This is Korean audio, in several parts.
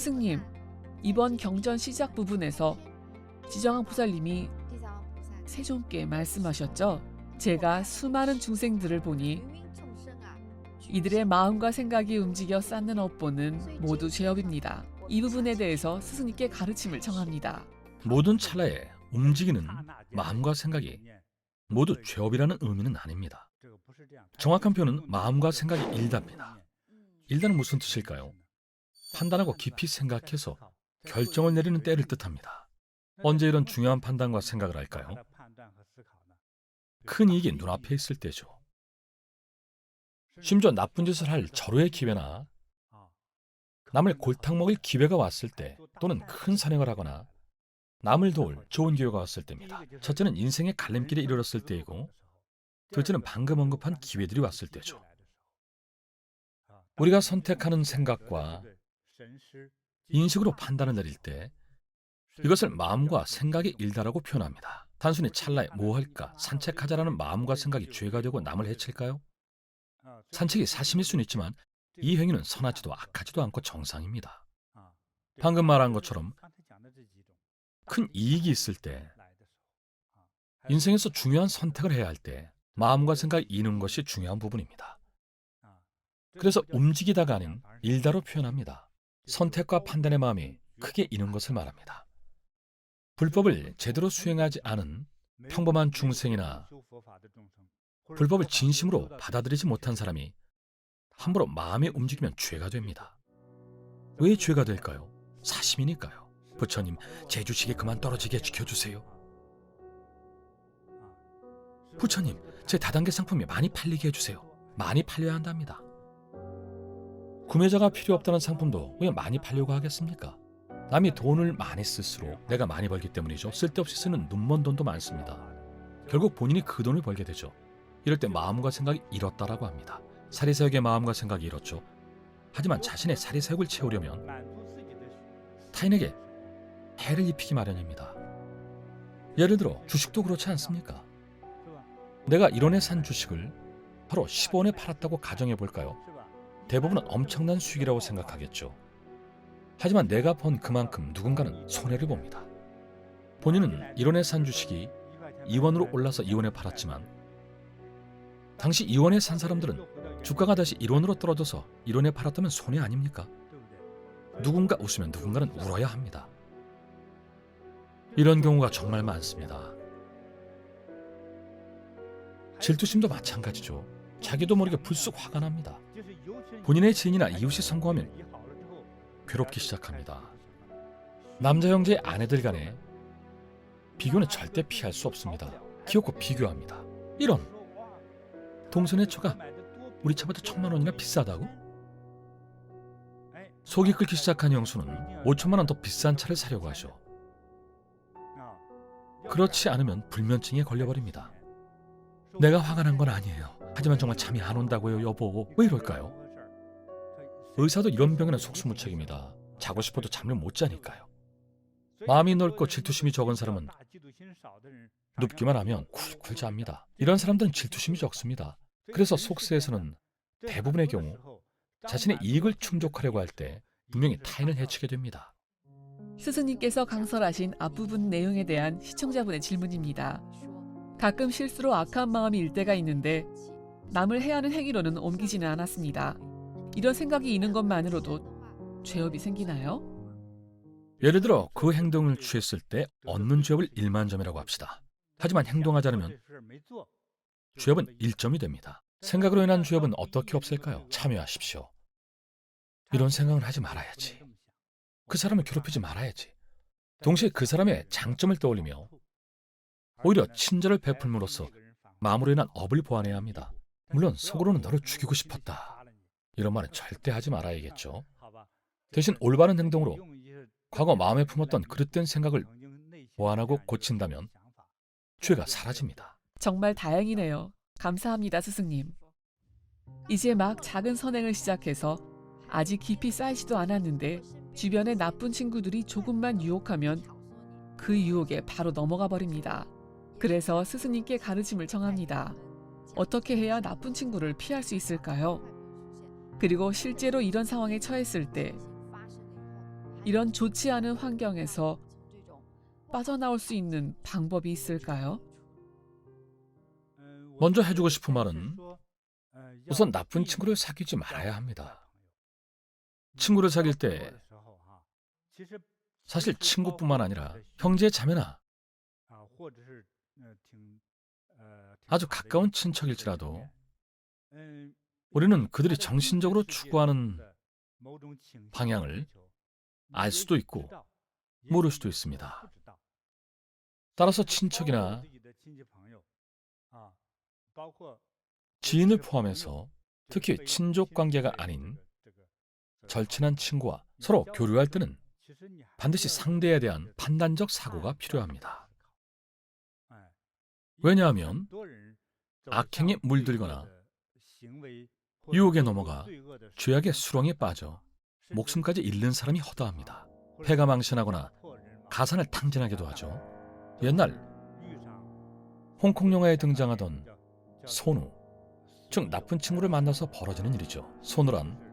스승님, 이번 경전 시작 부분에서 지정학 보살님이 세존께 말씀하셨죠. 제가 수많은 중생들을 보니 이들의 마음과 생각이 움직여 쌓는 업보는 모두 죄업입니다. 이 부분에 대해서 스승님께 가르침을 청합니다. 모든 찰나에 움직이는 마음과 생각이 모두 죄업이라는 의미는 아닙니다. 정확한 표현은 마음과 생각이 일답니다. 일다는 무슨 뜻일까요? 판단하고 깊이 생각해서 결정을 내리는 때를 뜻합니다. 언제 이런 중요한 판단과 생각을 할까요? 큰 이익이 눈앞에 있을 때죠. 심지어 나쁜 짓을 할 절호의 기회나 남을 골탕 먹일 기회가 왔을 때, 또는 큰 선행을 하거나 남을 도울 좋은 기회가 왔을 때입니다. 첫째는 인생의 갈림길에 이르렀을 때이고, 둘째는 방금 언급한 기회들이 왔을 때죠. 우리가 선택하는 생각과 인식으로 판단을 내릴 때 이것을 마음과 생각의 일다라고 표현합니다. 단순히 찰나에 뭐 할까, 산책하자라는 마음과 생각이 죄가 되고 남을 해칠까요? 산책이 사심일 수는 있지만 이 행위는 선하지도 악하지도 않고 정상입니다. 방금 말한 것처럼 큰 이익이 있을 때, 인생에서 중요한 선택을 해야 할 때 마음과 생각이 이는 것이 중요한 부분입니다. 그래서 움직이다가 아닌 일다로 표현합니다. 선택과 판단의 마음이 크게 이는 것을 말합니다. 불법을 제대로 수행하지 않은 평범한 중생이나 불법을 진심으로 받아들이지 못한 사람이 함부로 마음이 움직이면 죄가 됩니다. 왜 죄가 될까요? 사심이니까요. 부처님, 제 주식이 그만 떨어지게 지켜주세요. 부처님, 제 다단계 상품이 많이 팔리게 해주세요. 많이 팔려야 한답니다. 구매자가 필요 없다는 상품도 왜 많이 팔려고 하겠습니까? 남이 돈을 많이 쓸수록 내가 많이 벌기 때문이죠. 쓸데없이 쓰는 눈먼 돈도 많습니다. 결국 본인이 그 돈을 벌게 되죠. 이럴 때 마음과 생각이 잃었다라고 합니다. 사리사욕의 마음과 생각이 잃었죠. 하지만 자신의 사리사욕을 채우려면 타인에게 해를 입히기 마련입니다. 예를 들어 주식도 그렇지 않습니까? 내가 1원에 산 주식을 바로 15원에 팔았다고 가정해 볼까요? 대부분은 엄청난 수익이라고 생각하겠죠. 하지만 내가 번 그만큼 누군가는 손해를 봅니다. 본인은 1원에 산 주식이 2원으로 올라서 2원에 팔았지만 당시 2원에 산 사람들은 주가가 다시 1원으로 떨어져서 1원에 팔았다면 손해 아닙니까? 누군가 웃으면 누군가는 울어야 합니다. 이런 경우가 정말 많습니다. 질투심도 마찬가지죠. 자기도 모르게 불쑥 화가 납니다. 본인의 지인이나 이웃이 성공하면 괴롭기 시작합니다. 남자 형제의 아내들 간에 비교는 절대 피할 수 없습니다. 기어코 비교합니다. 이런, 동생의 차가 우리 차보다 1,000만 원이나 비싸다고? 속이 끓기 시작한 형수는 5천만 원 더 비싼 차를 사려고 하죠. 그렇지 않으면 불면증에 걸려버립니다. 내가 화가 난 건 아니에요. 하지만 정말 잠이 안 온다고요, 여보. 왜 이럴까요? 의사도 이런 병에는 속수무책입니다. 자고 싶어도 잠을 못 자니까요. 마음이 넓고 질투심이 적은 사람은 눕기만 하면 쿨쿨 잡니다. 이런 사람들은 질투심이 적습니다. 그래서 속세에서는 대부분의 경우 자신의 이익을 충족하려고 할 때 분명히 타인을 해치게 됩니다. 스승님께서 강설하신 앞부분 내용에 대한 시청자분의 질문입니다. 가끔 실수로 악한 마음이 일 때가 있는데 남을 해하는 행위로는 옮기지는 않았습니다. 이런 생각이 있는 것만으로도 죄업이 생기나요? 예를 들어 그 행동을 취했을 때 얻는 죄업을 1만 점이라고 합시다. 하지만 행동하지 않으면 죄업은 1점이 됩니다. 생각으로 인한 죄업은 어떻게 없앨까요? 참여하십시오. 이런 생각을 하지 말아야지. 그 사람을 괴롭히지 말아야지. 동시에 그 사람의 장점을 떠올리며 오히려 친절을 베풀므로써 마음으로 인한 업을 보완해야 합니다. 물론 속으로는 너를 죽이고 싶었다, 이런 말은 절대 하지 말아야겠죠. 대신 올바른 행동으로 과거 마음에 품었던 그릇된 생각을 보완하고 고친다면 죄가 사라집니다. 정말 다행이네요. 감사합니다, 스승님. 이제 막 작은 선행을 시작해서 아직 깊이 쌓이지도 않았는데 주변에 나쁜 친구들이 조금만 유혹하면 그 유혹에 바로 넘어가 버립니다. 그래서 스승님께 가르침을 청합니다. 어떻게 해야 나쁜 친구를 피할 수 있을까요? 그리고 실제로 이런 상황에 처했을 때 이런 좋지 않은 환경에서 빠져나올 수 있는 방법이 있을까요? 먼저 해주고 싶은 말은 우선 나쁜 친구를 사귀지 말아야 합니다. 친구를 사귈 때 사실 친구뿐만 아니라 형제 자매나 아주 가까운 친척일지라도 우리는 그들이 정신적으로 추구하는 방향을 알 수도 있고 모를 수도 있습니다. 따라서 친척이나 지인을 포함해서 특히 친족 관계가 아닌 절친한 친구와 서로 교류할 때는 반드시 상대에 대한 판단적 사고가 필요합니다. 왜냐하면 악행에 물들거나 유혹에 넘어가 죄악의 수렁에 빠져 목숨까지 잃는 사람이 허다합니다. 패가 망신하거나 가산을 탕진하기도 하죠. 옛날 홍콩 영화에 등장하던 손우, 즉 나쁜 친구를 만나서 벌어지는 일이죠. 손우란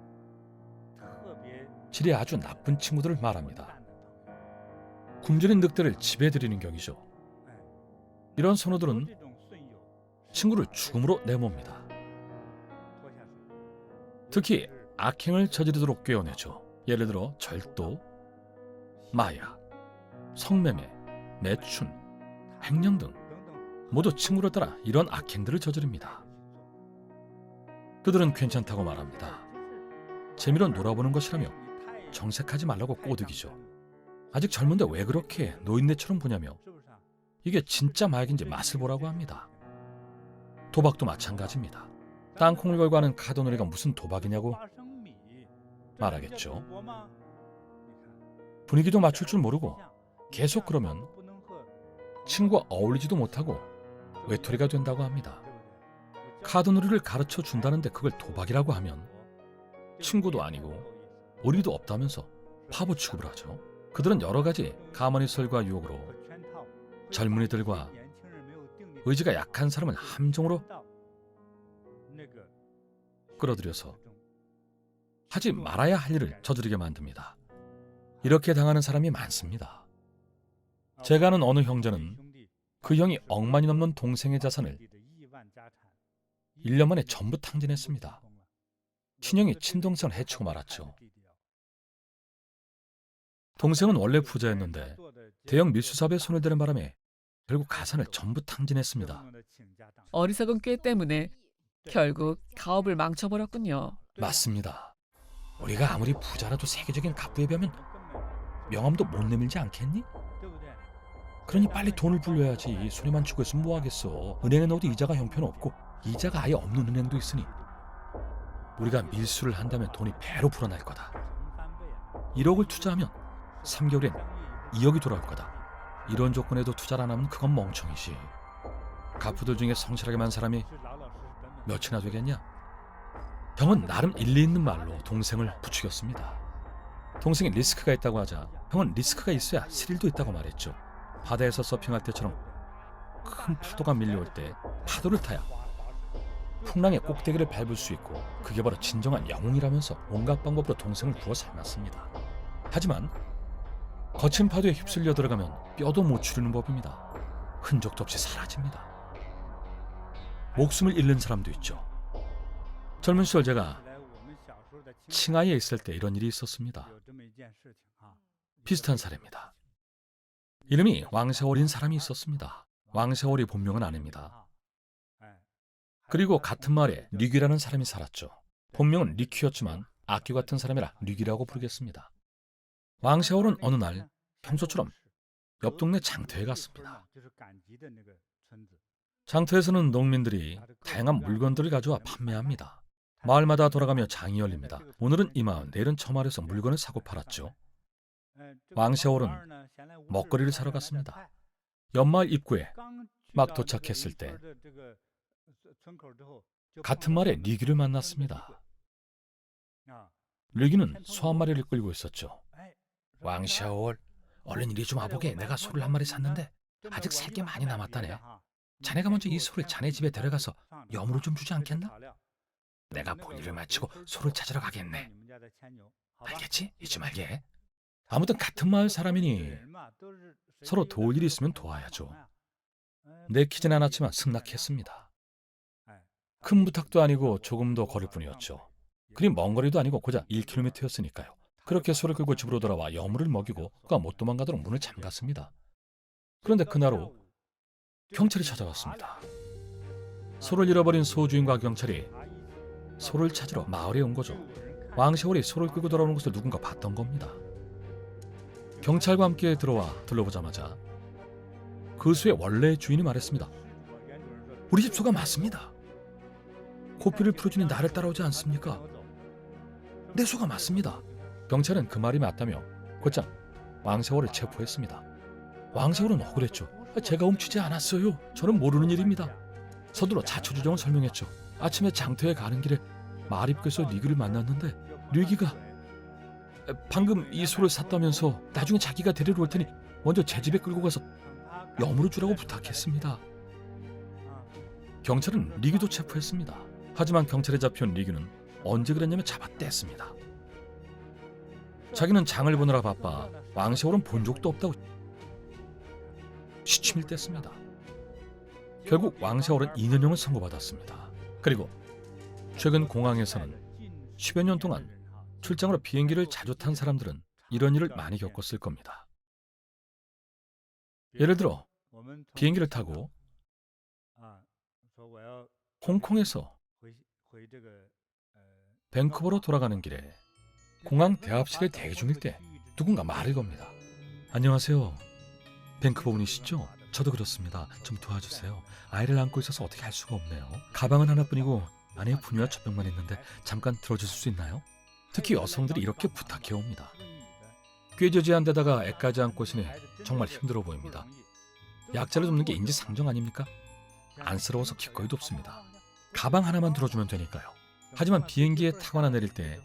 질이 아주 나쁜 친구들을 말합니다. 굶주린 늑대를 집에 들이는 격이죠. 이런 선우들은 친구를 죽음으로 내몹니다. 특히 악행을 저지르도록 꿰어내죠. 예를 들어 절도, 마약, 성매매, 매춘, 횡령 등 모두 친구를 따라 이런 악행들을 저지릅니다. 그들은 괜찮다고 말합니다. 재미로 놀아보는 것이라며 정색하지 말라고 꼬드기죠. 아직 젊은데 왜 그렇게 노인네처럼 보냐며 이게 진짜 마약인지 맛을 보라고 합니다. 도박도 마찬가지입니다. 땅콩을 걸고 하는 카드놀이가 무슨 도박이냐고 말하겠죠. 분위기도 맞출 줄 모르고 계속 그러면 친구와 어울리지도 못하고 외톨이가 된다고 합니다. 카드놀이를 가르쳐 준다는데 그걸 도박이라고 하면 친구도 아니고 의리도 없다면서 바보 취급을 하죠. 그들은 여러 가지 가머니설과 유혹으로 젊은이들과 의지가 약한 사람을 함정으로 끌어들여서 하지 말아야 할 일을 저지르게 만듭니다. 이렇게 당하는 사람이 많습니다. 제가 아는 어느 형제는 그 형이 억만이 넘는 동생의 자산을 1년 만에 전부 탕진했습니다. 친형이 친동생을 해치고 말았죠. 동생은 원래 부자였는데 대형 밀수사업에 손을 대는 바람에 결국 가산을 전부 탕진했습니다. 어리석은 꾀 때문에 결국 가업을 망쳐버렸군요. 맞습니다. 우리가 아무리 부자라도 세계적인 갑부에 비하면 명함도 못 내밀지 않겠니? 그러니 빨리 돈을 불려야지. 손해만 주고 있으면 뭐하겠어. 은행에 넣어도 이자가 형편없고 이자가 아예 없는 은행도 있으니 우리가 밀수를 한다면 돈이 배로 불어날 거다. 1억을 투자하면 3개월엔 2억이 돌아올 거다. 이런 조건에도 투자를 안 하면 그건 멍청이지. 갑부들 중에 성실하게 만 사람이 몇이나 되겠냐? 형은 나름 일리 있는 말로 동생을 부추겼습니다. 동생이 리스크가 있다고 하자 형은 리스크가 있어야 스릴도 있다고 말했죠. 바다에서 서핑할 때처럼 큰 파도가 밀려올 때 파도를 타야 풍랑의 꼭대기를 밟을 수 있고 그게 바로 진정한 영웅이라면서 온갖 방법으로 동생을 구워 삶았습니다. 하지만 거친 파도에 휩쓸려 들어가면 뼈도 못 추리는 법입니다. 흔적도 없이 사라집니다. 목숨을 잃는 사람도 있죠. 젊은 시절 제가 칭하이에 있을 때 이런 일이 있었습니다. 비슷한 사례입니다. 이름이 왕샤월인 사람이 있었습니다. 왕샤월이 본명은 아닙니다. 그리고 같은 마을에 릭이라는 사람이 살았죠. 본명은 리퀴였지만 악귀 같은 사람이라 릭이라고 부르겠습니다. 왕샤월은 어느 날 평소처럼 옆 동네 장터에 갔습니다. 장터에서는 농민들이 다양한 물건들을 가져와 판매합니다. 마을마다 돌아가며 장이 열립니다. 오늘은 이 마을, 내일은 저 마을에서 물건을 사고 팔았죠. 왕샤월은 먹거리를 사러 갔습니다. 옆마을 입구에 막 도착했을 때 같은 마을에 리기를 만났습니다. 리기는 소 한 마리를 끌고 있었죠. 왕샤월, 얼른 이리 좀 와보게. 내가 소를 한 마리 샀는데 아직 살 게 많이 남았다네. 자네가 먼저 이 소를 자네 집에 데려가서 염으로 좀 주지 않겠나? 내가 볼 일을 마치고 소를 찾으러 가겠네. 알겠지? 잊지 말게. 아무튼 같은 마을 사람이니 서로 도울 일이 있으면 도와야죠. 내키진 않았지만 승낙했습니다. 큰 부탁도 아니고 조금 더 걸을 뿐이었죠. 그리 먼 거리도 아니고 고작 1km였으니까요. 그렇게 소를 끌고 집으로 돌아와 여물을 먹이고 그가 못 도망가도록 문을 잠갔습니다. 그런데 그날 오후 경찰이 찾아왔습니다. 소를 잃어버린 소주인과 경찰이 소를 찾으러 마을에 온 거죠. 왕세월이 소를 끌고 돌아오는 것을 누군가 봤던 겁니다. 경찰과 함께 들어와 둘러보자마자 그 소의 원래 주인이 말했습니다. 우리 집 소가 맞습니다. 코피를 풀어주니 나를 따라오지 않습니까? 내 소가 맞습니다. 경찰은 그 말이 맞다며 곧장 왕세월을 체포했습니다. 왕세월은 억울했죠. 제가 훔치지 않았어요. 저는 모르는 일입니다. 서둘러 자초지종을 설명했죠. 아침에 장터에 가는 길에 마을입구에서 리기를 만났는데 리기가 방금 이 소를 샀다면서 나중에 자기가 데리러 올 테니 먼저 제 집에 끌고 가서 여물을 주라고 부탁했습니다. 경찰은 리기도 체포했습니다. 하지만 경찰에 잡혀온 리기는 언제 그랬냐면 잡아뗐습니다. 자기는 장을 보느라 바빠 왕세월은 본 적도 없다고 시침을 뗐습니다. 결국 왕세월은 2년형을 선고받았습니다. 그리고 최근 공항에서는 10여 년 동안 출장으로 비행기를 자주 탄 사람들은 이런 일을 많이 겪었을 겁니다. 예를 들어 비행기를 타고 홍콩에서 밴쿠버로 돌아가는 길에 공항 대합실에 대기 중일 때 누군가 말을 겁니다. 안녕하세요. 밴쿠버 분이시죠? 저도 그렇습니다. 좀 도와주세요. 아이를 안고 있어서 어떻게 할 수가 없네요. 가방은 하나뿐이고 안에 분유와 젖병만 있는데 잠깐 들어주실 수 있나요? 특히 여성들이 이렇게 부탁해 옵니다. 꾀저지한 데다가 애까지 안고 있으니 정말 힘들어 보입니다. 약자를 돕는 게 인지상정 아닙니까? 안쓰러워서 기꺼이도 없습니다. 가방 하나만 들어주면 되니까요. 하지만 비행기에 타거나 내릴 때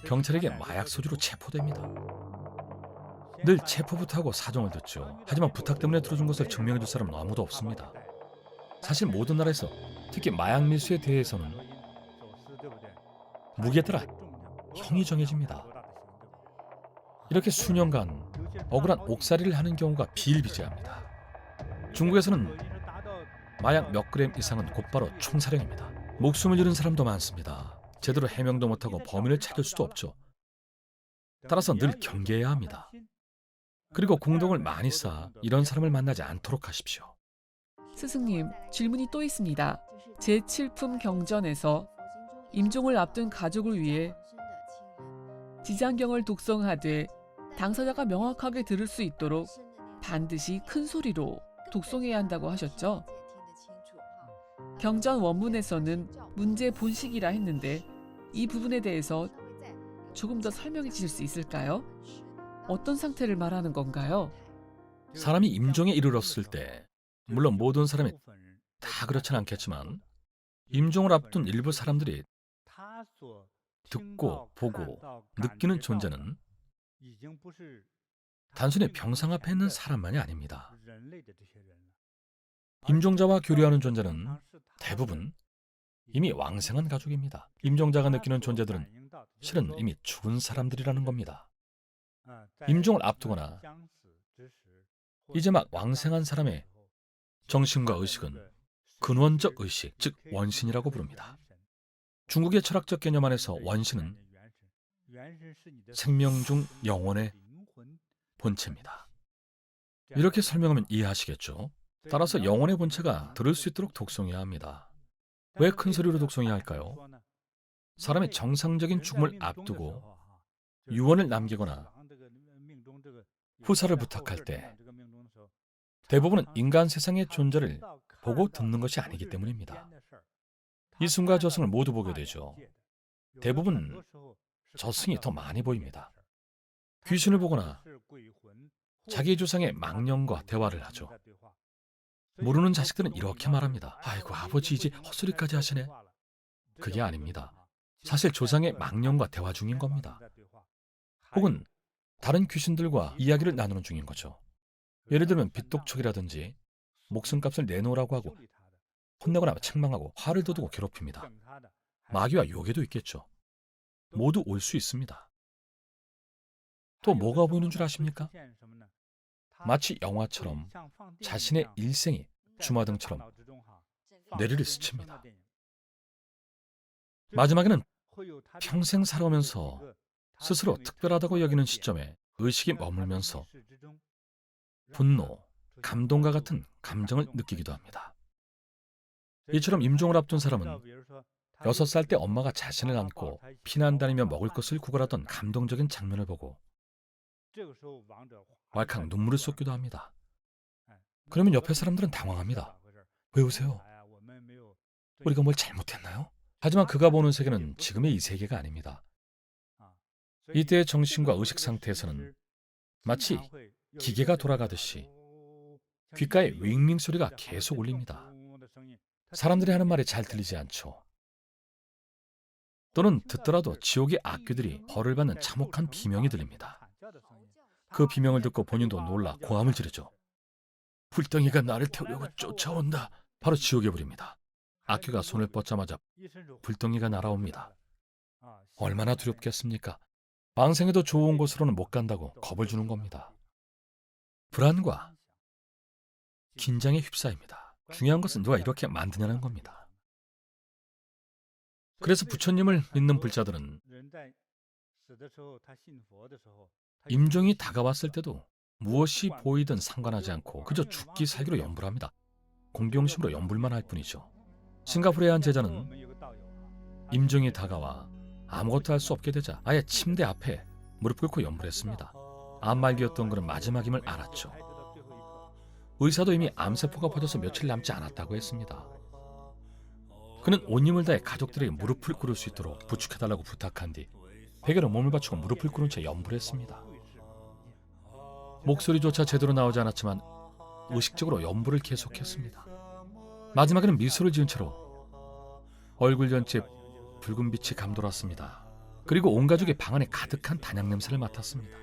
경찰에게 마약 소지로 체포됩니다. 늘 체포부터 하고 사정을 듣죠. 하지만 부탁 때문에 들어준 것을 증명해줄 사람은 아무도 없습니다. 사실 모든 나라에서 특히 마약 밀수에 대해서는 무기에 따라 형이 정해집니다. 이렇게 수년간 억울한 옥살이를 하는 경우가 비일비재합니다. 중국에서는 마약 몇 그램 이상은 곧바로 총사령입니다. 목숨을 잃은 사람도 많습니다. 제대로 해명도 못하고 범인을 찾을 수도 없죠. 따라서 늘 경계해야 합니다. 그리고 공동을 많이 쌓아 이런 사람을 만나지 않도록 하십시오. 스승님, 질문이 또 있습니다. 제7품 경전에서 임종을 앞둔 가족을 위해 지장경을 독송하되 당사자가 명확하게 들을 수 있도록 반드시 큰 소리로 독송해야 한다고 하셨죠? 경전 원문에서는 문제 본식이라 했는데 이 부분에 대해서 조금 더 설명해 주실 수 있을까요? 어떤 상태를 말하는 건가요? 사람이 임종에 이르렀을 때 물론 모든 사람이 다 그렇진 않겠지만 임종을 앞둔 일부 사람들이 듣고 보고 느끼는 존재는 단순히 병상 앞에 있는 사람만이 아닙니다. 임종자와 교류하는 존재는 대부분 이미 왕생한 가족입니다. 임종자가 느끼는 존재들은 실은 이미 죽은 사람들이라는 겁니다. 임종을 앞두거나 이제 막 왕생한 사람의 정신과 의식은 근원적 의식, 즉 원신이라고 부릅니다. 중국의 철학적 개념 안에서 원신은 생명 중 영혼의 본체입니다. 이렇게 설명하면 이해하시겠죠? 따라서 영혼의 본체가 들을 수 있도록 독송해야 합니다. 왜 큰 소리로 독송해야 할까요? 사람이 정상적인 죽음을 앞두고 유언을 남기거나 후사를 부탁할 때 대부분은 인간 세상의 존재를 보고 듣는 것이 아니기 때문입니다. 이승과 저승을 모두 보게 되죠. 대부분 저승이 더 많이 보입니다. 귀신을 보거나 자기 조상의 망령과 대화를 하죠. 모르는 자식들은 이렇게 말합니다. 아이고 아버지 이제 헛소리까지 하시네. 그게 아닙니다. 사실 조상의 망령과 대화 중인 겁니다. 혹은 다른 귀신들과 이야기를 나누는 중인 거죠. 예를 들면 빚독촉이라든지 목숨값을 내놓으라고 하고 혼내거나 책망하고 화를 돋우고 괴롭힙니다. 마귀와 요괴도 있겠죠. 모두 올 수 있습니다. 또 뭐가 보이는 줄 아십니까? 마치 영화처럼 자신의 일생이 주마등처럼 뇌리를 스칩니다. 마지막에는 평생 살아오면서 스스로 특별하다고 여기는 시점에 의식이 머물면서 분노, 감동과 같은 감정을 느끼기도 합니다. 이처럼 임종을 앞둔 사람은 6살 때 엄마가 자신을 안고 피난 다니며 먹을 것을 구걸하던 감동적인 장면을 보고 왈칵 눈물을 쏟기도 합니다. 그러면 옆에 사람들은 당황합니다. 왜 우세요? 우리가 뭘 잘못했나요? 하지만 그가 보는 세계는 지금의 이 세계가 아닙니다. 이때의 정신과 의식 상태에서는 마치 기계가 돌아가듯이 귓가에 윙윙 소리가 계속 울립니다. 사람들이 하는 말이 잘 들리지 않죠. 또는 듣더라도 지옥의 악귀들이 벌을 받는 참혹한 비명이 들립니다. 그 비명을 듣고 본인도 놀라 고함을 지르죠. 불덩이가 나를 태우려고 쫓아온다. 바로 지옥의 불입니다. 악귀가 손을 뻗자마자 불덩이가 날아옵니다. 얼마나 두렵겠습니까? 방생에도 좋은 곳으로는 못 간다고 겁을 주는 겁니다. 불안과 긴장에 휩싸입니다. 중요한 것은 누가 이렇게 만드냐는 겁니다. 그래서 부처님을 믿는 불자들은 임종이 다가왔을 때도 무엇이 보이든 상관하지 않고 그저 죽기 살기로 염불 합니다. 공경심으로 염불만 할 뿐이죠. 싱가포르의 한 제자는 임종이 다가와 아무것도 할 수 없게 되자 아예 침대 앞에 무릎 꿇고 염불했습니다. 암말기였던 그는 마지막임을 알았죠. 의사도 이미 암세포가 퍼져서 며칠 남지 않았다고 했습니다. 그는 온 힘을 다해 가족들에게 무릎을 꿇을 수 있도록 부축해달라고 부탁한 뒤 베개로 몸을 받치고 무릎을 꿇은 채 염불했습니다. 목소리조차 제대로 나오지 않았지만 의식적으로 염불을 계속했습니다. 마지막에는 미소를 지은 채로 얼굴 전체에 붉은 빛이 감돌았습니다. 그리고 온 가족이 방 안에 가득한 단향 냄새를 맡았습니다.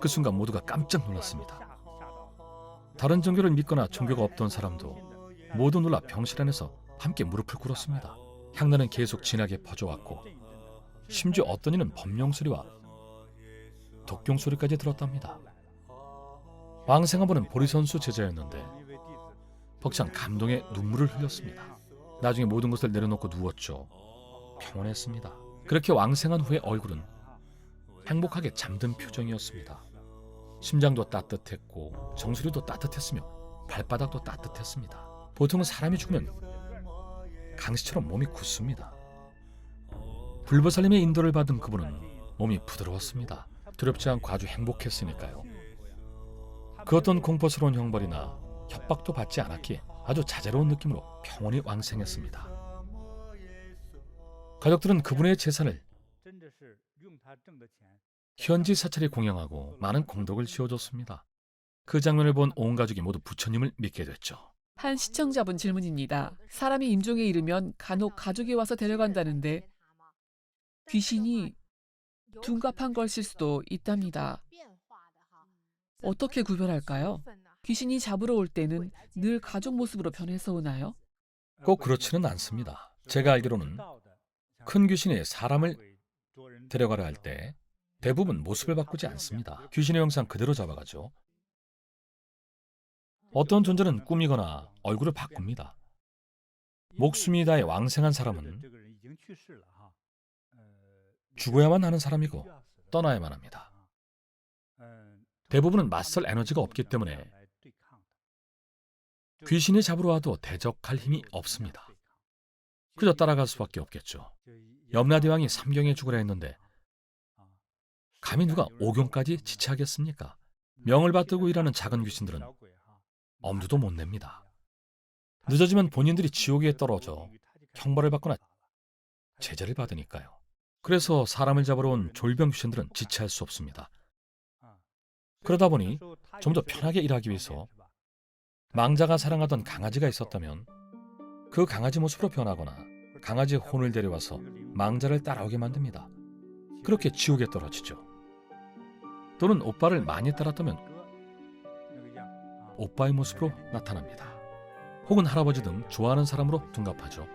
그 순간 모두가 깜짝 놀랐습니다. 다른 종교를 믿거나 종교가 없던 사람도 모두 놀라 병실 안에서 함께 무릎을 꿇었습니다. 향나는 계속 진하게 퍼져왔고 심지어 어떤 이는 법령 소리와 독경 소리까지 들었답니다. 왕생아버는 보리선수 제자였는데 벅찬 감동의 눈물을 흘렸습니다. 나중에 모든 것을 내려놓고 누웠죠. 평온했습니다. 그렇게 왕생한 후의 얼굴은 행복하게 잠든 표정이었습니다. 심장도 따뜻했고 정수리도 따뜻했으며 발바닥도 따뜻했습니다. 보통은 사람이 죽으면 강시처럼 몸이 굳습니다. 불보살님의 인도를 받은 그분은 몸이 부드러웠습니다. 두렵지 않고 아주 행복했으니까요. 그 어떤 공포스러운 형벌이나 협박도 받지 않았기에 아주 자제로운 느낌으로 평온히 왕생했습니다. 가족들은 그분의 재산을 현지 사찰에 공양하고 많은 공덕을 지어줬습니다. 그 장면을 본 온 가족이 모두 부처님을 믿게 됐죠. 한 시청자분 질문입니다. 사람이 임종에 이르면 간혹 가족이 와서 데려간다는데 귀신이 둔갑한 것일 수도 있답니다. 어떻게 구별할까요? 귀신이 잡으러 올 때는 늘 가족 모습으로 변해서 오나요? 꼭 그렇지는 않습니다. 제가 알기로는 큰 귀신이 사람을 데려가려 할 때 대부분 모습을 바꾸지 않습니다. 귀신의 형상 그대로 잡아가죠. 어떤 존재는 꾸미거나 얼굴을 바꿉니다. 목숨이 다해 왕생한 사람은 죽어야만 하는 사람이고 떠나야만 합니다. 대부분은 맞설 에너지가 없기 때문에 귀신이 잡으러 와도 대적할 힘이 없습니다. 그저 따라갈 수밖에 없겠죠. 염라대왕이 삼경에 죽으라 했는데 감히 누가 오경까지 지체하겠습니까? 명을 받들고 일하는 작은 귀신들은 엄두도 못 냅니다. 늦어지면 본인들이 지옥에 떨어져 형벌을 받거나 제재를 받으니까요. 그래서 사람을 잡으러 온 졸병 귀신들은 지체할 수 없습니다. 그러다 보니 좀 더 편하게 일하기 위해서 망자가 사랑하던 강아지가 있었다면 그 강아지 모습으로 변하거나 강아지의 혼을 데려와서 망자를 따라오게 만듭니다. 그렇게 지옥에 떨어지죠. 또는 오빠를 많이 따랐다면 오빠의 모습으로 나타납니다. 혹은 할아버지 등 좋아하는 사람으로 둔갑하죠.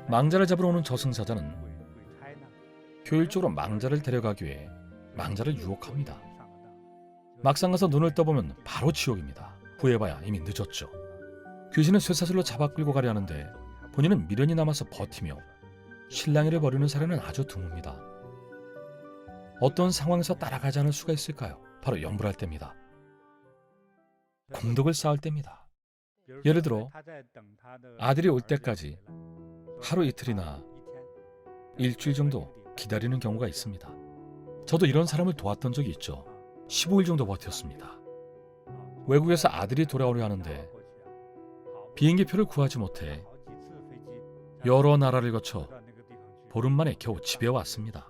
망자를 잡으러 오는 저승사자는 효율적으로 망자를 데려가기 위해 망자를 유혹합니다. 막상 가서 눈을 떠보면 바로 지옥입니다. 후회해봐야 이미 늦었죠. 귀신은 쇠사슬로 잡아 끌고 가려 하는데 본인은 미련이 남아서 버티며 실랑이를 벌이는 사례는 아주 드뭅니다. 어떤 상황에서 따라가지 않을 수가 있을까요? 바로 염불할 때입니다. 공덕을 쌓을 때입니다. 예를 들어 아들이 올 때까지 하루 이틀이나 일주일 정도 기다리는 경우가 있습니다. 저도 이런 사람을 도왔던 적이 있죠. 15일 정도 버텼습니다. 외국에서 아들이 돌아오려 하는데 비행기표를 구하지 못해 여러 나라를 거쳐 보름 만에 겨우 집에 왔습니다.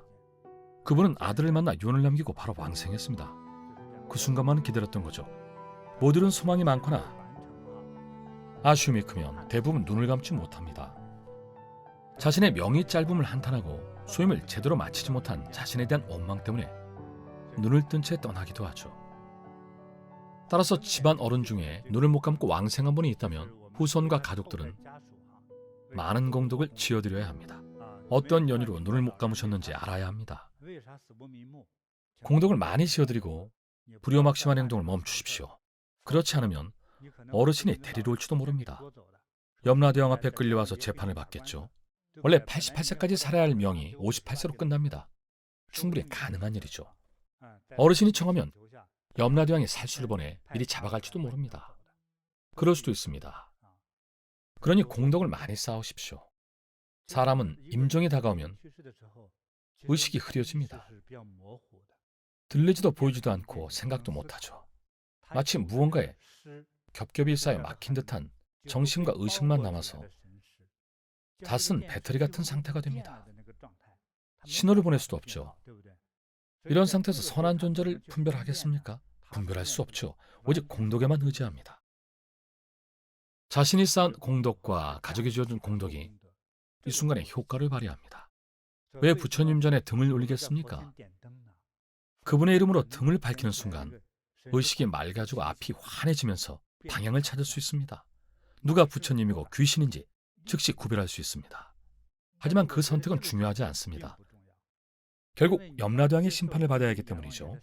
그분은 아들을 만나 유언을 남기고 바로 왕생했습니다. 그 순간만 기다렸던 거죠. 모두는 소망이 많거나 아쉬움이 크면 대부분 눈을 감지 못합니다. 자신의 명이 짧음을 한탄하고 소임을 제대로 마치지 못한 자신에 대한 원망 때문에 눈을 뜬 채 떠나기도 하죠. 따라서 집안 어른 중에 눈을 못 감고 왕생한 분이 있다면 후손과 가족들은 많은 공덕을 지어드려야 합니다. 어떤 연유로 눈을 못 감으셨는지 알아야 합니다. 공덕을 많이 지어드리고 불효막심한 행동을 멈추십시오. 그렇지 않으면 어르신이 데리러 올지도 모릅니다. 염라대왕 앞에 끌려와서 재판을 받겠죠. 원래 88세까지 살아야 할 명이 58세로 끝납니다. 충분히 가능한 일이죠. 어르신이 청하면 염라대왕이 살수를 보내 미리 잡아갈지도 모릅니다. 그럴 수도 있습니다. 그러니 공덕을 많이 쌓으십시오. 사람은 임종이 다가오면 의식이 흐려집니다. 들리지도 보이지도 않고 생각도 못하죠. 마치 무언가에 겹겹이 쌓여 막힌 듯한 정신과 의식만 남아서 다 쓴 배터리 같은 상태가 됩니다. 신호를 보낼 수도 없죠. 이런 상태에서 선한 존재를 분별하겠습니까? 분별할 수 없죠. 오직 공덕에만 의지합니다. 자신이 쌓은 공덕과 가족이 지어준 공덕이 이 순간에 효과를 발휘합니다. 왜 부처님 전에 등을 올리겠습니까? 그분의 이름으로 등을 밝히는 순간 의식이 맑아지고 앞이 환해지면서 방향을 찾을 수 있습니다. 누가 부처님이고 귀신인지 즉시 구별할 수 있습니다. 하지만 그 선택은 중요하지 않습니다. 결국 염라대왕의 심판을 받아야 하기 때문이죠.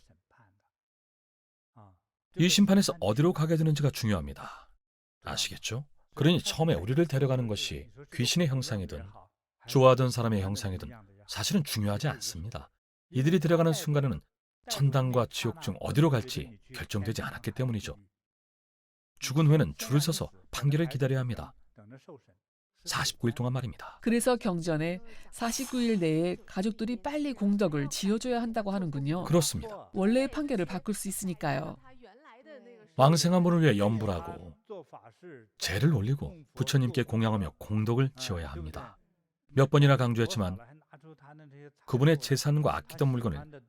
이 심판에서 어디로 가게 되는지가 중요합니다. 아시겠죠? 그러니 처음에 우리를 데려가는 것이 귀신의 형상이든 좋아하던 사람의 형상이든 사실은 중요하지 않습니다. 이들이 데려가는 순간에는 천당과 지옥 중 어디로 갈지 결정되지 않았기 때문이죠. 죽은 후에는 줄을 서서 판결을 기다려야 합니다. 49일 동안 말입니다. 그래서 경전에 49일 내에 가족들이 빨리 공덕을 지어줘야 한다고 하는군요. 그렇습니다. 원래의 판결을 바꿀 수 있으니까요. 왕생한 분을 위해 염불하고 제를 올리고 부처님께 공양하며 공덕을 지어야 합니다. 몇 번이나 강조했지만 그분의 재산과 아끼던 물건을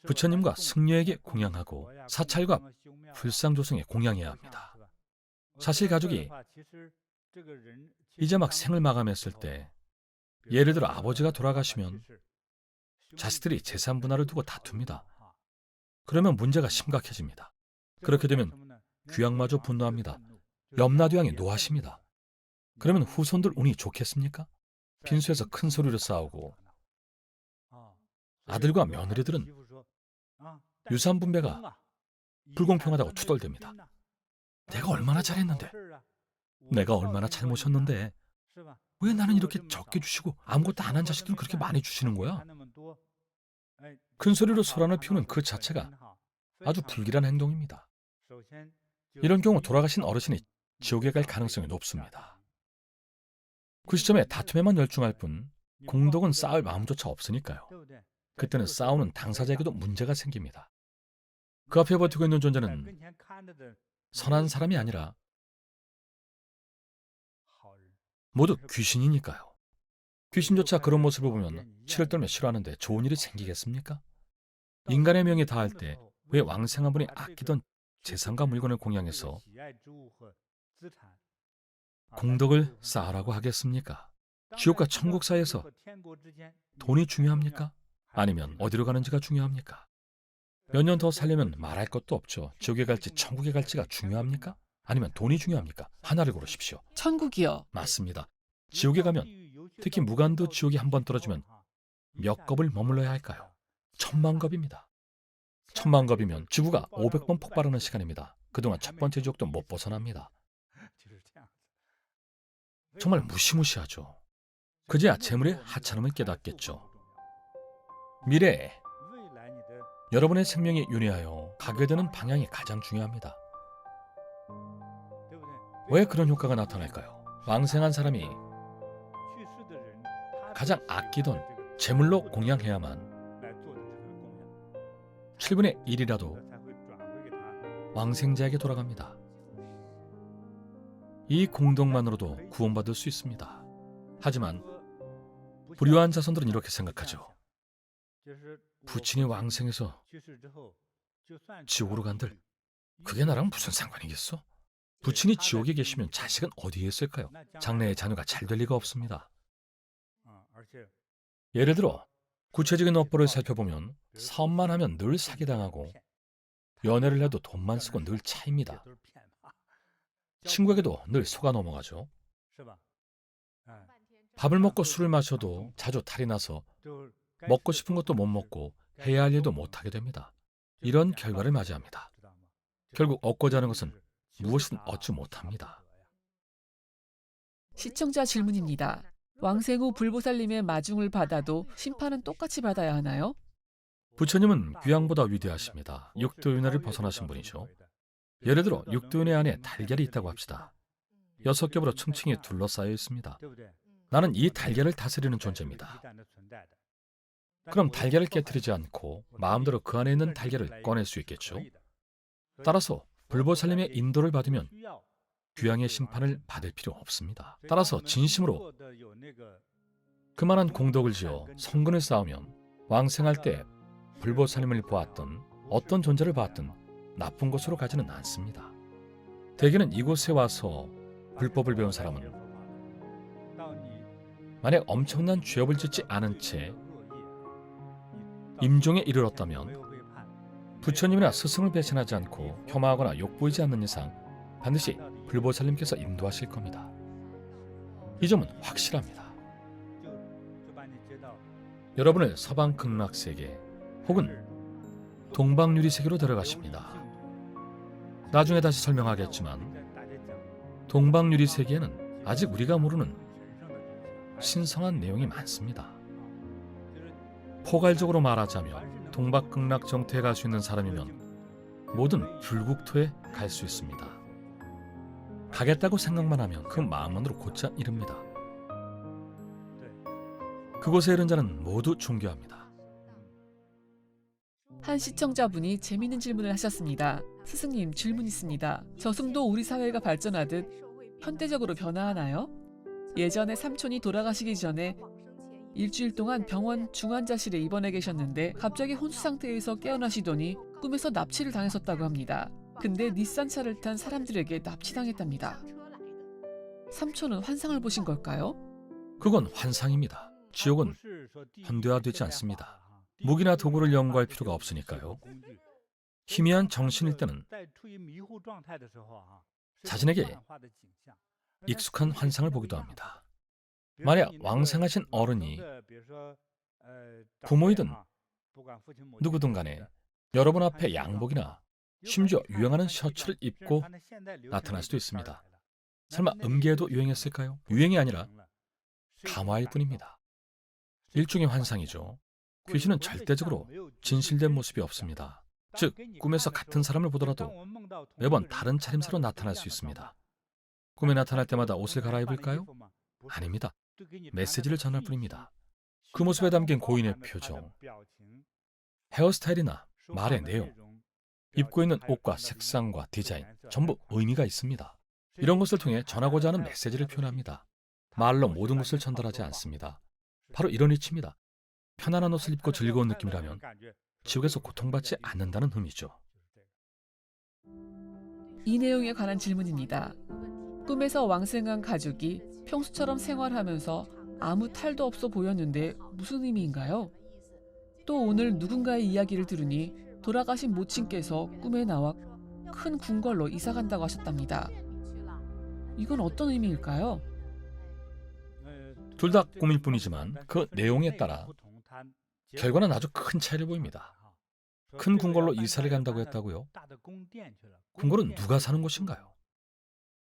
부처님과 승려에게 공양하고 사찰과 불상조성에 공양해야 합니다. 사실 가족이 이제 막 생을 마감했을 때 예를 들어 아버지가 돌아가시면 자식들이 재산 분할을 두고 다툽니다. 그러면 문제가 심각해집니다. 그렇게 되면 귀양마저 분노합니다. 염라대왕이 노하십니다. 그러면 후손들 운이 좋겠습니까? 빈소에서 큰 소리로 싸우고 아들과 며느리들은 유산 분배가 불공평하다고 투덜댑니다. 내가 얼마나 잘했는데, 내가 얼마나 잘못했는데 왜 나는 이렇게 적게 주시고 아무것도 안 한 자식들은 그렇게 많이 주시는 거야? 큰 소리로 소란을 피우는 그 자체가 아주 불길한 행동입니다. 이런 경우 돌아가신 어르신이 지옥에 갈 가능성이 높습니다. 그 시점에 다툼에만 열중할 뿐 공덕은 쌓을 마음조차 없으니까요. 그때는 싸우는 당사자에게도 문제가 생깁니다. 그 앞에 버티고 있는 존재는 선한 사람이 아니라 모두 귀신이니까요. 귀신조차 그런 모습을 보면 치를 떨며 싫어하는데 좋은 일이 생기겠습니까? 인간의 명이 다할 때 왜 왕생한 분이 아끼던 재산과 물건을 공양해서 공덕을 쌓으라고 하겠습니까? 지옥과 천국 사이에서 돈이 중요합니까? 아니면 어디로 가는지가 중요합니까? 몇 년 더 살려면 말할 것도 없죠. 지옥에 갈지 천국에 갈지가 중요합니까? 아니면 돈이 중요합니까? 하나를 고르십시오. 천국이요. 맞습니다. 지옥에 가면, 특히 무간도 지옥에 한 번 떨어지면 몇 겁을 머물러야 할까요? 천만겁입니다. 천만겁이면 지구가 500번 폭발하는 시간입니다. 그동안 첫 번째 지옥도 못 벗어납니다. 정말 무시무시하죠. 그제야 재물의 하찮음을 깨닫겠죠. 미래에 여러분의 생명이 윤회하여 가게 되는 방향이 가장 중요합니다. 왜 그런 효과가 나타날까요? 왕생한 사람이 가장 아끼던 재물로 공양해야만 7분의 1이라도 왕생자에게 돌아갑니다. 이 공덕만으로도 구원받을 수 있습니다. 하지만 불효한 자손들은 이렇게 생각하죠. 부친이 왕생해서 지옥으로 간들 그게 나랑 무슨 상관이겠어? 부친이 지옥에 계시면 자식은 어디에 있을까요? 장래의 자녀가 잘 될 리가 없습니다. 예를 들어 구체적인 업보를 살펴보면 사업만 하면 늘 사기당하고 연애를 해도 돈만 쓰고 늘 차입니다. 친구에게도 늘 속아 넘어가죠. 밥을 먹고 술을 마셔도 자주 탈이 나서 먹고 싶은 것도 못 먹고 해야 할 일도 못하게 됩니다. 이런 결과를 맞이합니다. 결국 얻고자 하는 것은 무엇이든 얻지 못합니다. 시청자 질문입니다. 왕생 후 불보살님의 마중을 받아도 심판은 똑같이 받아야 하나요? 부처님은 귀양보다 위대하십니다. 육도윤회를 벗어나신 분이죠. 예를 들어 육도윤회 안에 달걀이 있다고 합시다. 6겹으로 층층이 둘러싸여 있습니다. 나는 이 달걀을 다스리는 존재입니다. 그럼 달걀을 깨트리지 않고 마음대로 그 안에 있는 달걀을 꺼낼 수 있겠죠? 따라서 불보살님의 인도를 받으면 귀양의 심판을 받을 필요 없습니다. 따라서 진심으로 그만한 공덕을 지어 성근을 쌓으면 왕생할 때 불보살님을 보았던 어떤 존재를 봤든 나쁜 곳으로 가지는 않습니다. 대개는 이곳에 와서 불법을 배운 사람은 만약 엄청난 죄업을 짓지 않은 채 임종에 이르렀다면 부처님이나 스승을 배신하지 않고 혐오하거나 욕보이지 않는 이상 반드시 불보살님께서 인도하실 겁니다. 이 점은 확실합니다. 여러분을 서방 극락세계 혹은 동방유리세계로 데려가십니다. 나중에 다시 설명하겠지만 동방유리세계에는 아직 우리가 모르는 신성한 내용이 많습니다. 포괄적으로 말하자면 동방극락 정토에 갈 수 있는 사람이면 모든 불국토에 갈 수 있습니다. 가겠다고 생각만 하면 그 마음만으로 곧잘 이릅니다. 그곳에 이른 자는 모두 존귀합니다. 한 시청자분이 재미있는 질문을 하셨습니다. 스승님, 질문 있습니다. 저승도 우리 사회가 발전하듯 현대적으로 변화하나요? 예전에 삼촌이 돌아가시기 전에 일주일 동안 병원 중환자실에 입원해 계셨는데 갑자기 혼수 상태에서 깨어나시더니 꿈에서 납치를 당했었다고 합니다. 근데 닛산차를 탄 사람들에게 납치당했답니다. 삼촌은 환상을 보신 걸까요? 그건 환상입니다. 지옥은 현대화되지 않습니다. 무기나 도구를 연구할 필요가 없으니까요. 희미한 정신일 때는 자신에게 익숙한 환상을 보기도 합니다. 만약 왕생하신 어른이 부모이든 누구든 간에 여러분 앞에 양복이나 심지어 유행하는 셔츠를 입고 나타날 수도 있습니다. 설마 음계에도 유행했을까요? 유행이 아니라 감화일 뿐입니다. 일종의 환상이죠. 귀신은 절대적으로 진실된 모습이 없습니다. 즉, 꿈에서 같은 사람을 보더라도 매번 다른 차림새로 나타날 수 있습니다. 꿈에 나타날 때마다 옷을 갈아입을까요? 아닙니다. 메시지를 전할 뿐입니다. 그 모습에 담긴 고인의 표정, 헤어스타일이나 말의 내용, 입고 있는 옷과 색상과 디자인, 전부 의미가 있습니다. 이런 것을 통해 전하고자 하는 메시지를 표현합니다. 말로 모든 것을 전달하지 않습니다. 바로 이런 이치입니다. 편안한 옷을 입고 즐거운 느낌이라면 지옥에서 고통받지 않는다는 의미죠. 이 내용에 관한 질문입니다. 꿈에서 왕생한 가족이 평소처럼 생활하면서 아무 탈도 없어 보였는데 무슨 의미인가요? 또 오늘 누군가의 이야기를 들으니 돌아가신 모친께서 꿈에 나와 큰 궁궐로 이사간다고 하셨답니다. 이건 어떤 의미일까요? 둘 다 꿈일 뿐이지만 그 내용에 따라 결과는 아주 큰 차이를 보입니다. 큰 궁궐로 이사를 간다고 했다고요? 궁궐은 누가 사는 곳인가요?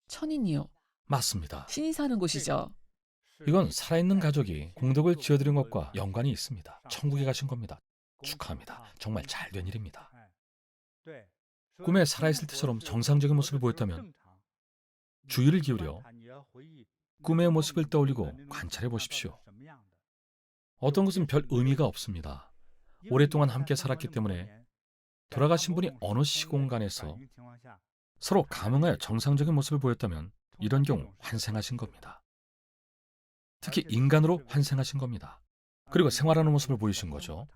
천인이요. 맞습니다. 신이 사는 곳이죠. 이건 살아있는 가족이 공덕을 지어드린 것과 연관이 있습니다. 천국에 가신 겁니다. 축하합니다. 정말 잘된 일입니다. 꿈에 살아있을 때처럼 정상적인 모습을 보였다면 주의를 기울여 꿈의 모습을 떠올리고 관찰해 보십시오. 어떤 것은 별 의미가 없습니다. 오랫동안 함께 살았기 때문에 돌아가신 분이 어느 시공간에서 서로 감흥하여 정상적인 모습을 보였다면 이런 경우 환생하신 겁니다. 특히 인간으로 환생하신 겁니다. 그리고 생활하는 모습을 보이신 거죠.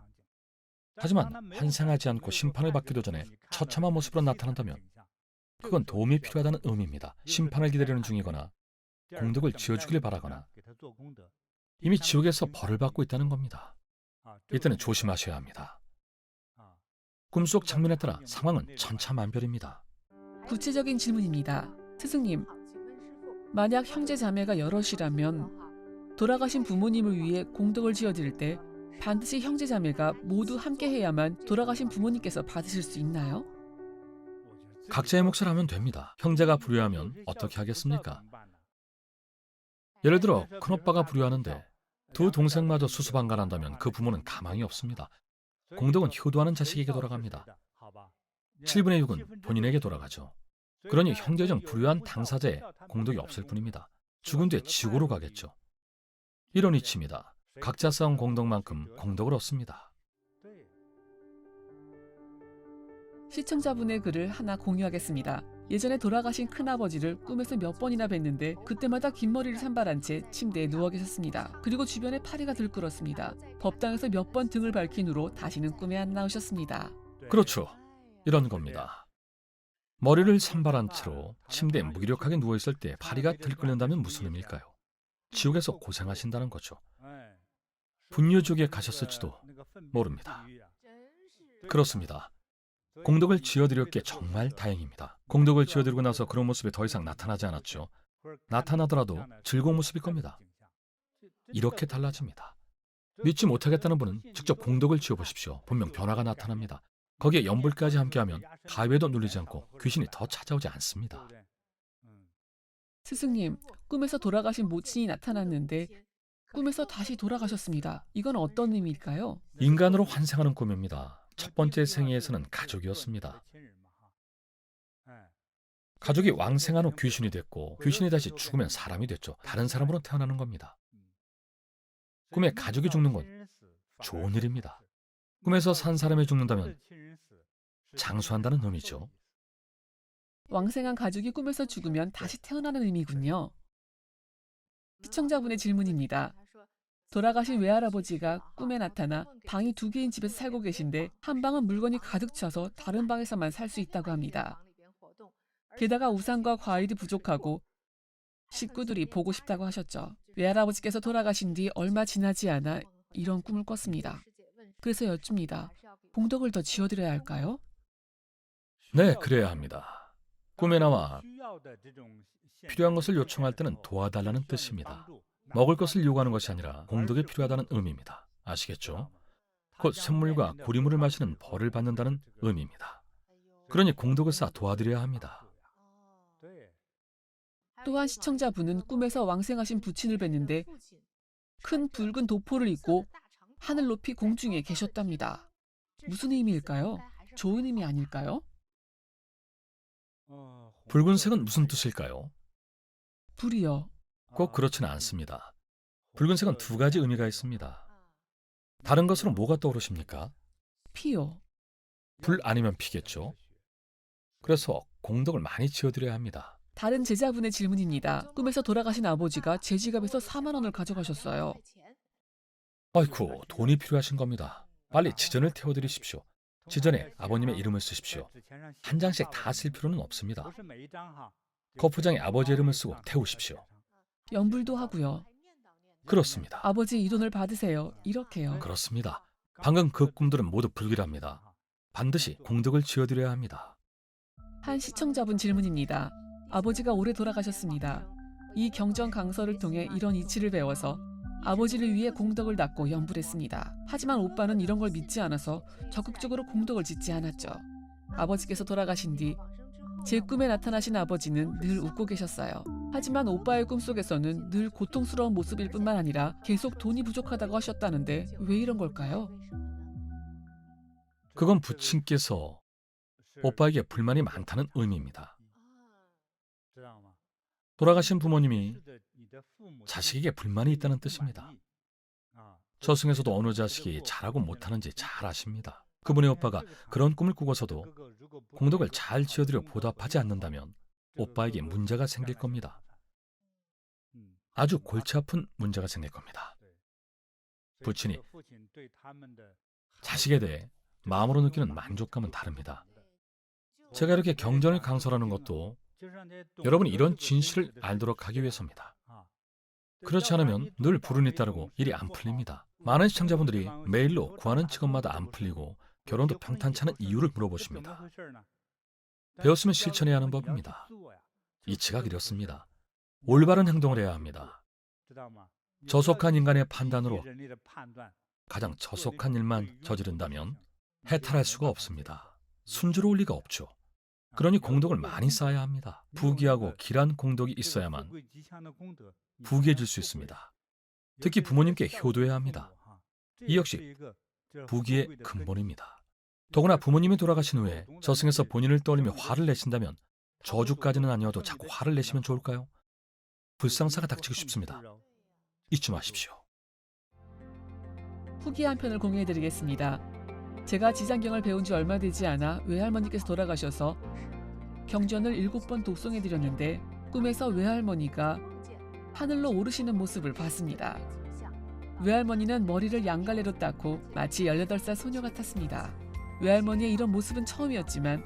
하지만 환생하지 않고 심판을 받기도 전에 처참한 모습으로 나타난다면 그건 도움이 필요하다는 의미입니다. 심판을 기다리는 중이거나 공덕을 지어주길 바라거나 이미 지옥에서 벌을 받고 있다는 겁니다. 이때는 조심하셔야 합니다. 꿈속 장면에 따라 상황은 천차만별입니다. 구체적인 질문입니다. 스승님, 만약 형제 자매가 여럿이라면 돌아가신 부모님을 위해 공덕을 지어드릴 때 반드시 형제 자매가 모두 함께 해야만 돌아가신 부모님께서 받으실 수 있나요? 각자의 몫을 하면 됩니다. 형제가 불효하면 어떻게 하겠습니까? 예를 들어 큰오빠가 불효하는데 두 동생마저 수수방관한다면 그 부모는 가망이 없습니다. 공덕은 효도하는 자식에게 돌아갑니다. 7분의 6은 본인에게 돌아가죠. 그러니 형제중 불효한 당사자의 공덕이 없을 뿐입니다. 죽은 뒤에 지옥으로 가겠죠. 이런 이치입니다. 각자 쌓은 공덕만큼 공덕을 얻습니다. 시청자분의 글을 하나 공유하겠습니다. 예전에 돌아가신 큰아버지를 꿈에서 몇 번이나 뵀는데 그때마다 긴 머리를 산발한 채 침대에 누워 계셨습니다. 그리고 주변에 파리가 들끓었습니다. 법당에서 몇 번 등을 밝힌 후로 다시는 꿈에 안 나오셨습니다. 그렇죠. 이런 겁니다. 머리를 산발한 채로 침대에 무기력하게 누워있을 때 파리가 들끓는다면 무슨 의미일까요? 지옥에서 고생하신다는 거죠. 분유족에 가셨을지도 모릅니다. 그렇습니다. 공덕을 지어드렸기에 정말 다행입니다. 공덕을 지어드리고 나서 그런 모습이 더 이상 나타나지 않았죠. 나타나더라도 즐거운 모습일 겁니다. 이렇게 달라집니다. 믿지 못하겠다는 분은 직접 공덕을 지어보십시오. 분명 변화가 나타납니다. 거기에 연불까지 함께하면 가위에도 눌리지 않고 귀신이 더 찾아오지 않습니다. 스승님, 꿈에서 돌아가신 모친이 나타났는데 꿈에서 다시 돌아가셨습니다. 이건 어떤 의미일까요? 인간으로 환생하는 꿈입니다. 첫 번째 생애에서는 가족이었습니다. 가족이 왕생한 후 귀신이 됐고 귀신이 다시 죽으면 사람이 됐죠. 다른 사람으로 태어나는 겁니다. 꿈에 가족이 죽는 건 좋은 일입니다. 꿈에서 산 사람이 죽는다면 장수한다는 의미죠. 왕생한 가족이 꿈에서 죽으면 다시 태어나는 의미군요. 시청자분의 질문입니다. 돌아가신 외할아버지가 꿈에 나타나 방이 2개인 집에서 살고 계신데 한 방은 물건이 가득 차서 다른 방에서만 살 수 있다고 합니다. 게다가 우산과 과일이 부족하고 식구들이 보고 싶다고 하셨죠. 외할아버지께서 돌아가신 뒤 얼마 지나지 않아 이런 꿈을 꿨습니다. 그래서 여쭙니다. 공덕을 더 지어드려야 할까요? 네, 그래야 합니다. 꿈에 나와 필요한 것을 요청할 때는 도와달라는 뜻입니다. 먹을 것을 요구하는 것이 아니라 공덕이 필요하다는 의미입니다. 아시겠죠? 곧 샘물과 구리물을 마시는 벌을 받는다는 의미입니다. 그러니 공덕을 쌓아 도와드려야 합니다. 또한 시청자분은 꿈에서 왕생하신 부친을 뵀는데 큰 붉은 도포를 입고 하늘 높이 공중에 계셨답니다. 무슨 의미일까요? 좋은 의미 아닐까요? 붉은색은 무슨 뜻일까요? 불이요. 꼭 그렇지는 않습니다. 붉은색은 2가지 의미가 있습니다. 다른 것으로 뭐가 떠오르십니까? 피요. 불 아니면 피겠죠. 그래서 공덕을 많이 지어드려야 합니다. 다른 제자분의 질문입니다. 꿈에서 돌아가신 아버지가 제 지갑에서 4만 원을 가져가셨어요. 아이쿠, 돈이 필요하신 겁니다. 빨리 지전을 태워드리십시오. 지전에 아버님의 이름을 쓰십시오. 한 장씩 다 쓸 필요는 없습니다. 거푸장에 아버지 이름을 쓰고 태우십시오. 연불도 하고요. 그렇습니다. 아버지 이 돈을 받으세요. 이렇게요. 그렇습니다. 방금 그 꿈들은 모두 불길합니다. 반드시 공덕을 지어드려야 합니다. 한 시청자분 질문입니다. 아버지가 오래 돌아가셨습니다. 이 경전 강서를 통해 이런 이치를 배워서 아버지를 위해 공덕을 닦고 염불했습니다. 하지만 오빠는 이런 걸 믿지 않아서 적극적으로 공덕을 짓지 않았죠. 아버지께서 돌아가신 뒤 제 꿈에 나타나신 아버지는 늘 웃고 계셨어요. 하지만 오빠의 꿈속에서는 늘 고통스러운 모습일 뿐만 아니라 계속 돈이 부족하다고 하셨다는데 왜 이런 걸까요? 그건 부친께서 오빠에게 불만이 많다는 의미입니다. 돌아가신 부모님이 자식에게 불만이 있다는 뜻입니다. 저승에서도 어느 자식이 잘하고 못하는지 잘 아십니다. 그분의 오빠가 그런 꿈을 꾸고서도 공덕을 잘 지어드려 보답하지 않는다면 오빠에게 문제가 생길 겁니다. 아주 골치 아픈 문제가 생길 겁니다. 부친이 자식에 대해 마음으로 느끼는 만족감은 다릅니다. 제가 이렇게 경전을 강설하는 것도 여러분이 이런 진실을 알도록 하기 위해서입니다. 그렇지 않으면 늘 불운이 따르고 일이 안 풀립니다. 많은 시청자분들이 메일로 구하는 직업마다 안 풀리고 결혼도 평탄치 않은 이유를 물어보십니다. 배웠으면 실천해야 하는 법입니다. 이치가 이렇습니다. 올바른 행동을 해야 합니다. 저속한 인간의 판단으로 가장 저속한 일만 저지른다면 해탈할 수가 없습니다. 순조로울 리가 없죠. 그러니 공덕을 많이 쌓아야 합니다. 부귀하고 길한 공덕이 있어야만 부귀해질 수 있습니다. 특히 부모님께 효도해야 합니다. 이 역시 부귀의 근본입니다. 더구나 부모님이 돌아가신 후에 저승에서 본인을 떠올리며 화를 내신다면 저주까지는 아니어도 자꾸 화를 내시면 좋을까요? 불상사가 닥치고 싶습니다. 잊지 마십시오. 후기 한 편을 공유해드리겠습니다. 제가 지장경을 배운 지 얼마 되지 않아 외할머니께서 돌아가셔서 경전을 7번 독송해드렸는데 꿈에서 외할머니가 하늘로 오르시는 모습을 봤습니다. 외할머니는 머리를 양갈래로 닦고 마치 18살 소녀 같았습니다. 외할머니의 이런 모습은 처음이었지만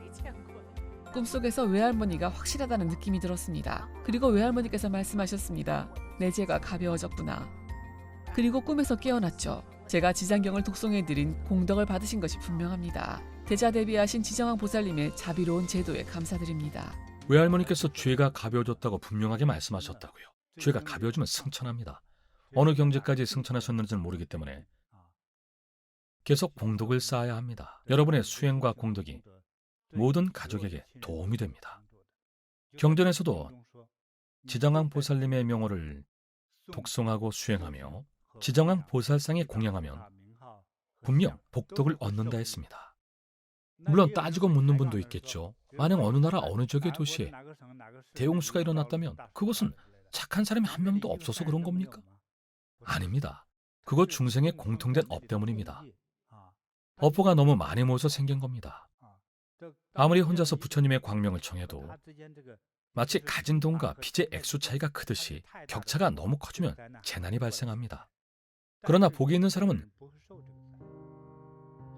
꿈속에서 외할머니가 확실하다는 느낌이 들었습니다. 그리고 외할머니께서 말씀하셨습니다. 내 죄가 가벼워졌구나. 그리고 꿈에서 깨어났죠. 제가 지장경을 독송해드린 공덕을 받으신 것이 분명합니다. 대자대비하신 지정왕 보살님의 자비로운 제도에 감사드립니다. 외할머니께서 죄가 가벼워졌다고 분명하게 말씀하셨다고요. 죄가 가벼워지면 승천합니다. 어느 경지까지 승천하셨는지는 모르기 때문에 계속 공덕을 쌓아야 합니다. 여러분의 수행과 공덕이 모든 가족에게 도움이 됩니다. 경전에서도 지정왕 보살님의 명호를 독송하고 수행하며 지정왕 보살상에 공양하면 분명 복덕을 얻는다 했습니다. 물론 따지고 묻는 분도 있겠죠. 만약 어느 나라 어느 지역의 도시에 대홍수가 일어났다면 그것은 착한 사람이 한 명도 없어서 그런 겁니까? 아닙니다. 그것 중생의 공통된 업 때문입니다. 업보가 너무 많이 모여서 생긴 겁니다. 아무리 혼자서 부처님의 광명을 청해도 마치 가진 돈과 빚의 액수 차이가 크듯이 격차가 너무 커지면 재난이 발생합니다. 그러나 복이 있는 사람은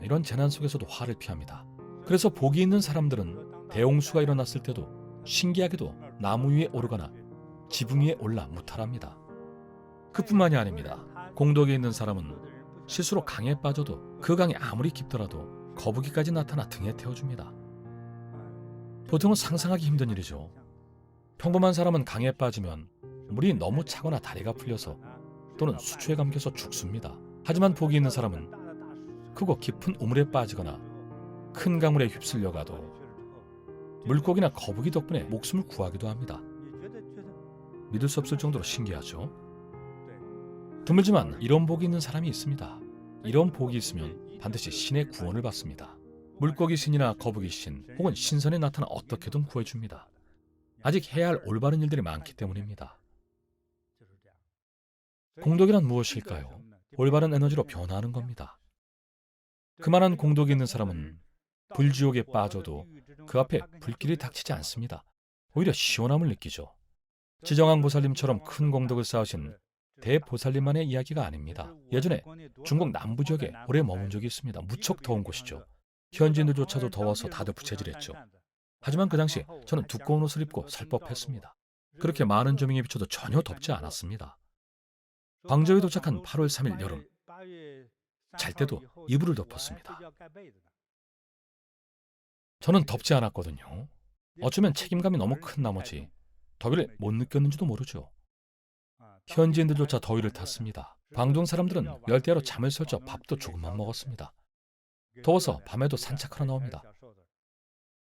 이런 재난 속에서도 화를 피합니다. 그래서 복이 있는 사람들은 대홍수가 일어났을 때도 신기하게도 나무 위에 오르거나 지붕 위에 올라 무탈합니다. 그뿐만이 아닙니다. 공덕이 있는 사람은 실수로 강에 빠져도 그 강이 아무리 깊더라도 거북이까지 나타나 등에 태워줍니다. 보통은 상상하기 힘든 일이죠. 평범한 사람은 강에 빠지면 물이 너무 차거나 다리가 풀려서 또는 수초에 감겨서 죽습니다. 하지만 복이 있는 사람은 크고 깊은 우물에 빠지거나 큰 강물에 휩쓸려가도 물고기나 거북이 덕분에 목숨을 구하기도 합니다. 믿을 수 없을 정도로 신기하죠. 드물지만 이런 복이 있는 사람이 있습니다. 이런 복이 있으면 반드시 신의 구원을 받습니다. 물고기 신이나 거북이 신 혹은 신선에 나타나 어떻게든 구해줍니다. 아직 해야 할 올바른 일들이 많기 때문입니다. 공덕이란 무엇일까요? 올바른 에너지로 변화하는 겁니다. 그만한 공덕이 있는 사람은 불지옥에 빠져도 그 앞에 불길이 닥치지 않습니다. 오히려 시원함을 느끼죠. 지정왕 보살님처럼 큰 공덕을 쌓으신 대보살님만의 이야기가 아닙니다. 예전에 중국 남부 지역에 오래 머문 적이 있습니다. 무척 더운 곳이죠. 현지인들조차도 더워서 다들 부채질했죠. 하지만 그 당시 저는 두꺼운 옷을 입고 살 법했습니다. 그렇게 많은 조명에 비춰도 전혀 덥지 않았습니다. 광저우에 도착한 8월 3일 여름, 잘 때도 이불을 덮었습니다. 저는 덥지 않았거든요. 어쩌면 책임감이 너무 큰 나머지 더위를 못 느꼈는지도 모르죠. 현지인들조차 더위를 탔습니다. 광둥 사람들은 열대야로 잠을 설쳐 밥도 조금만 먹었습니다. 더워서 밤에도 산책하러 나옵니다.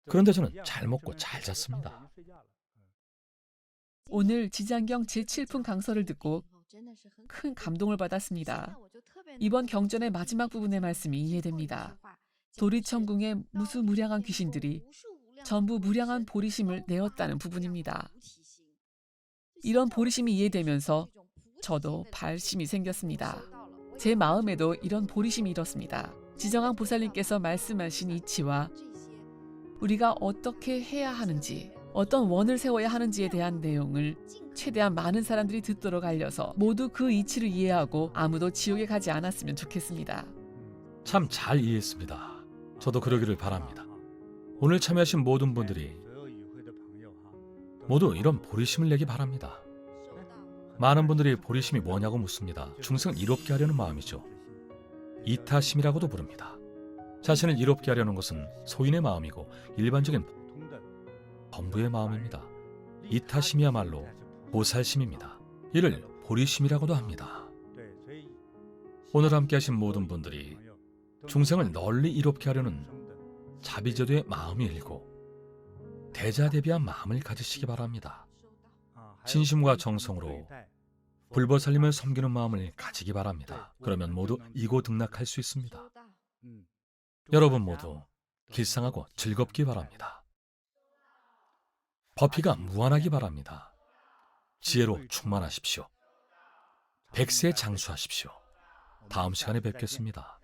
그런데 저는 잘 먹고 잘 잤습니다. 오늘 지장경 제7품 강서를 듣고 큰 감동을 받았습니다. 이번 경전의 마지막 부분의 말씀이 이해됩니다. 도리천궁의 무수무량한 귀신들이 전부 무량한 보리심을 내었다는 부분입니다. 이런 보리심이 이해되면서 저도 발심이 생겼습니다. 제 마음에도 이런 보리심이 일었습니다. 지정왕 보살님께서 말씀하신 이치와 우리가 어떻게 해야 하는지, 어떤 원을 세워야 하는지에 대한 내용을 최대한 많은 사람들이 듣도록 알려서 모두 그 이치를 이해하고 아무도 지옥에 가지 않았으면 좋겠습니다. 참 잘 이해했습니다. 저도 그러기를 바랍니다. 오늘 참여하신 모든 분들이 모두 이런 보리심을 내기 바랍니다. 많은 분들이 보리심이 뭐냐고 묻습니다. 중생을 이롭게 하려는 마음이죠. 이타심이라고도 부릅니다. 자신을 이롭게 하려는 것은 소인의 마음이고 일반적인 범부의 마음입니다. 이타심이야말로 보살심입니다. 이를 보리심이라고도 합니다. 오늘 함께하신 모든 분들이 중생을 널리 이롭게 하려는 자비제도의 마음이 일고 대자대비한 마음을 가지시기 바랍니다. 진심과 정성으로 불보살님을 섬기는 마음을 가지기 바랍니다. 그러면 모두 이고등락할 수 있습니다. 여러분 모두 길상하고 즐겁기 바랍니다. 법희가 무한하기 바랍니다. 지혜로 충만하십시오. 백세 장수하십시오. 다음 시간에 뵙겠습니다.